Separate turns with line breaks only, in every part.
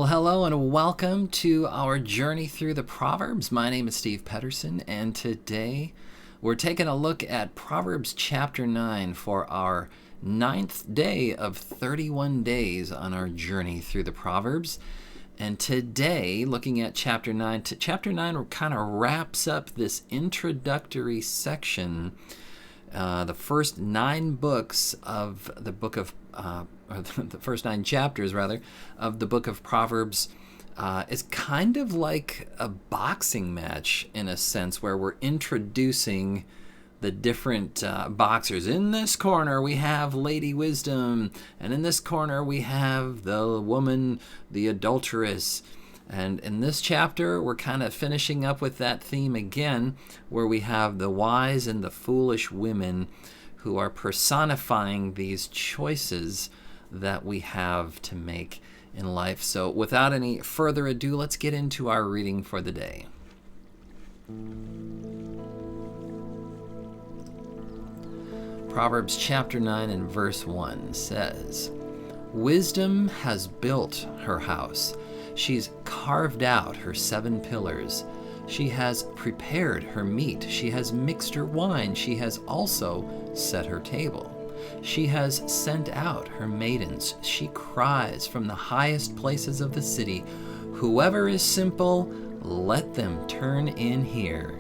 Well, hello and welcome to our journey through the Proverbs. My name is Steve Pederson, and today we're taking a look at Proverbs chapter 9 for our ninth day of 31 days on our journey through the Proverbs. And today, looking at chapter 9, chapter 9 kind of wraps up this introductory section. The first 9 books of the book of or the first 9 chapters, rather, of the book of Proverbs is kind of like a boxing match in a sense, where we're introducing the different boxers. In this corner, we have Lady Wisdom, and in this corner, we have the woman, the adulteress. And in this chapter, we're kind of finishing up with that theme again, where we have the wise and the foolish women who are personifying these choices that we have to make in life. So without any further ado, let's get into our reading for the day. Proverbs chapter 9 and verse 1 says, "Wisdom has built her house. She's carved out her 7 pillars. She has prepared her meat. She has mixed her wine. She has also set her table. She has sent out her maidens. She cries from the highest places of the city, 'Whoever is simple, let them turn in here.'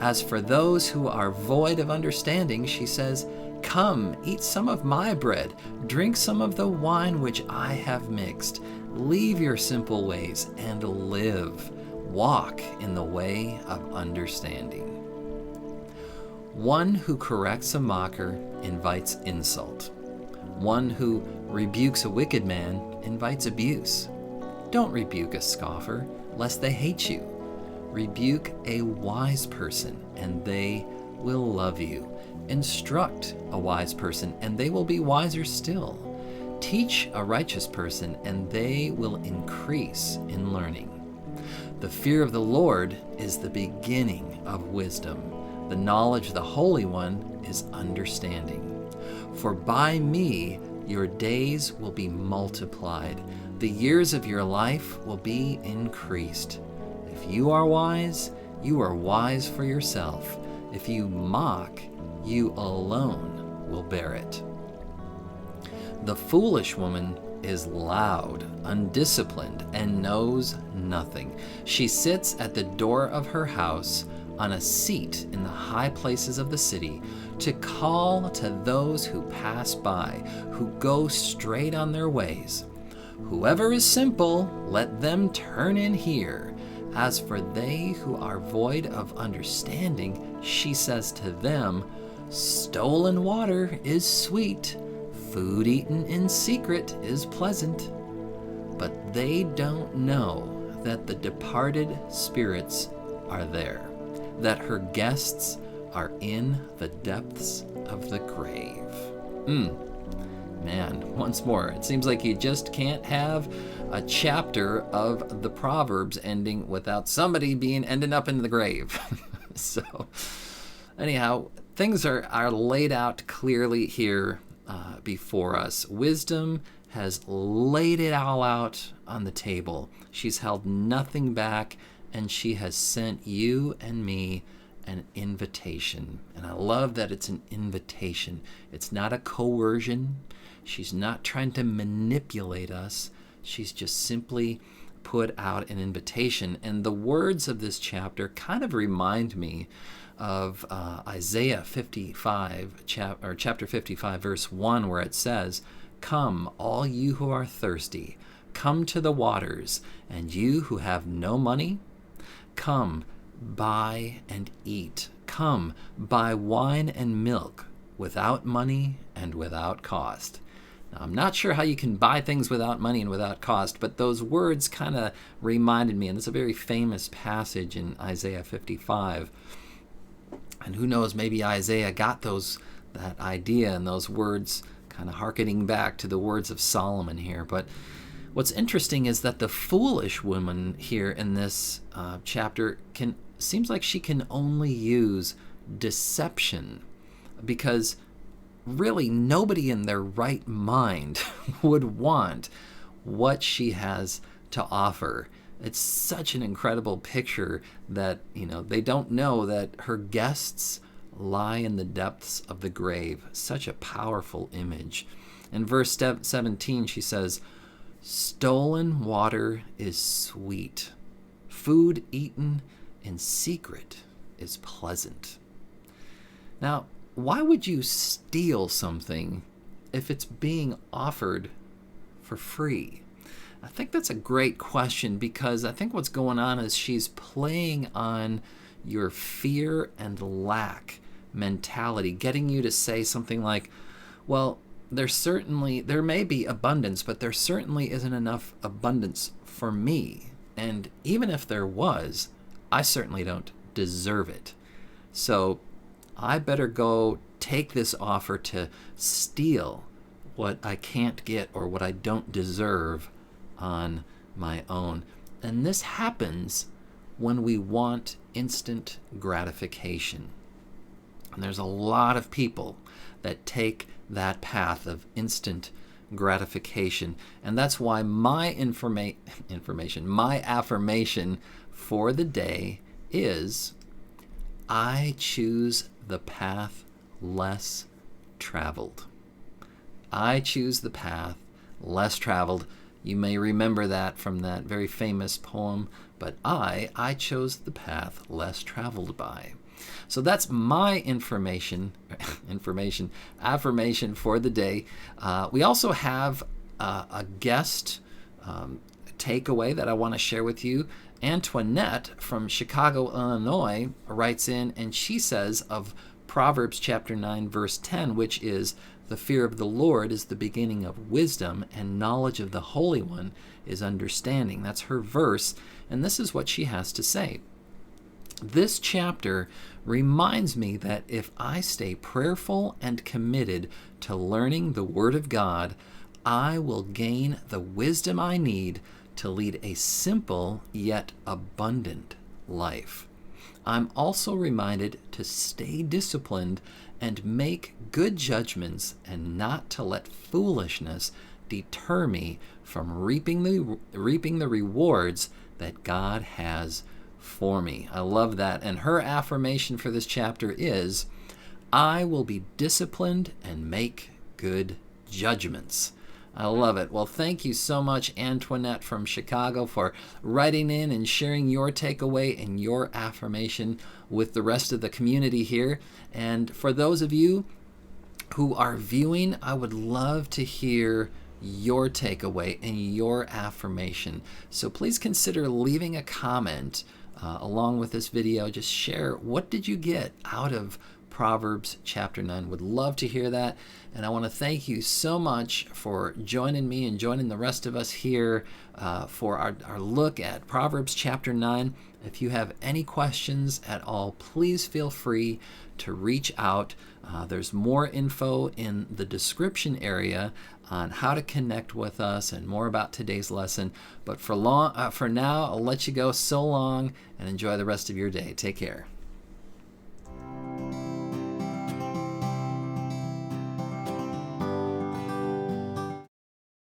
As for those who are void of understanding, she says, 'Come, eat some of my bread. Drink some of the wine which I have mixed. Leave your simple ways and live. Walk in the way of understanding.' One who corrects a mocker invites insult. One who rebukes a wicked man invites abuse. Don't rebuke a scoffer, lest they hate you. Rebuke a wise person, and they will love you. Instruct a wise person, and they will be wiser still. Teach a righteous person, and they will increase in learning. The fear of the Lord is the beginning of wisdom. The knowledge of the Holy One is understanding. For by me your days will be multiplied. The years of your life will be increased. If you are wise for yourself. If you mock, you alone will bear it. The foolish woman is loud, undisciplined, and knows nothing. She sits at the door of her house on a seat in the high places of the city to call to those who pass by, who go straight on their ways. 'Whoever is simple, let them turn in here. As for they who are void of understanding, she says to them, stolen water is sweet. Food eaten in secret is pleasant.' But they don't know that the departed spirits are there, that her guests are in the depths of the grave." Man, once more, it seems like you just can't have a chapter of the Proverbs ending without somebody ending up in the grave. So, anyhow, things are laid out clearly here before us. Wisdom has laid it all out on the table. She's held nothing back, and she has sent you and me an invitation. And I love that it's an invitation. It's not a coercion. She's not trying to manipulate us. She's just simply put out an invitation. And the words of this chapter kind of remind me of Isaiah 55, chapter 55, verse 1, where it says, "Come, all you who are thirsty, come to the waters, and you who have no money, come, buy and eat. Come, buy wine and milk without money and without cost." Now, I'm not sure how you can buy things without money and without cost, but those words kind of reminded me, and it's a very famous passage in Isaiah 55. And who knows, maybe Isaiah got that idea and those words kind of hearkening back to the words of Solomon here. But what's interesting is that the foolish woman here in this chapter seems like she can only use deception, because really nobody in their right mind would want what she has to offer. It's such an incredible picture that, they don't know that her guests lie in the depths of the grave. Such a powerful image. In verse 17, she says, "Stolen water is sweet. Food eaten in secret is pleasant." Now, why would you steal something if it's being offered for free? I think that's a great question, because I think what's going on is she's playing on your fear and lack mentality, getting you to say something like, well, there may be abundance, but there certainly isn't enough abundance for me. And even if there was, I certainly don't deserve it. So I better go take this offer to steal what I can't get or what I don't deserve on my own. And this happens when we want instant gratification. And there's a lot of people that take that path of instant gratification. And that's why my my affirmation for the day is, I choose the path less traveled. I choose the path less traveled. You may remember that from that very famous poem, but I chose the path less traveled by. So that's my affirmation for the day. We also have a guest takeaway that I want to share with you. Antoinette from Chicago, Illinois writes in, and she says of Proverbs chapter 9, verse 10, which is, "The fear of the Lord is the beginning of wisdom, and knowledge of the Holy One is understanding." That's her verse, and this is what she has to say. "This chapter reminds me that if I stay prayerful and committed to learning the Word of God, I will gain the wisdom I need to lead a simple yet abundant life. I'm also reminded to stay disciplined and make good judgments, and not to let foolishness deter me from reaping the rewards that God has for me." I love that. And her affirmation for this chapter is, "I will be disciplined and make good judgments." I love it. Well, thank you so much, Antoinette from Chicago, for writing in and sharing your takeaway and your affirmation with the rest of the community here. And for those of you who are viewing, I would love to hear your takeaway and your affirmation. So please consider leaving a comment along with this video. Just share, what did you get out of Proverbs chapter 9? Would love to hear that. And I want to thank you so much for joining me and joining the rest of us here for our look at Proverbs chapter 9. If you have any questions at all, please feel free to reach out. There's more info in the description area on how to connect with us and more about today's lesson. But for now, I'll let you go. So long, and enjoy the rest of your day. Take care.